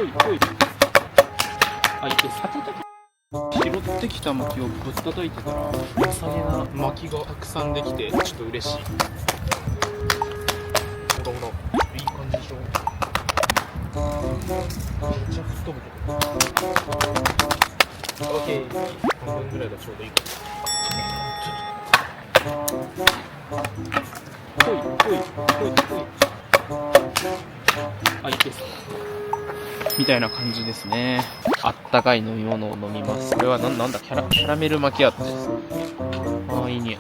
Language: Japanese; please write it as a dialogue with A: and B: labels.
A: いぽい。あ、いけ、拾ってきた薪をぶったたいてたら良さげな薪がたくさんできてちょっと嬉しい。ほらほら、いい感じでしょ。めっちゃ吹っ飛ぶけど。オッケー、半分ぐらいがちょうどいいかな。ぽいぽいぽいぽい。あ、いけそうみたいな感じですね。あったかい飲み物を飲みます。これはなんだキャラメルマキアットです。ああ、いい匂い。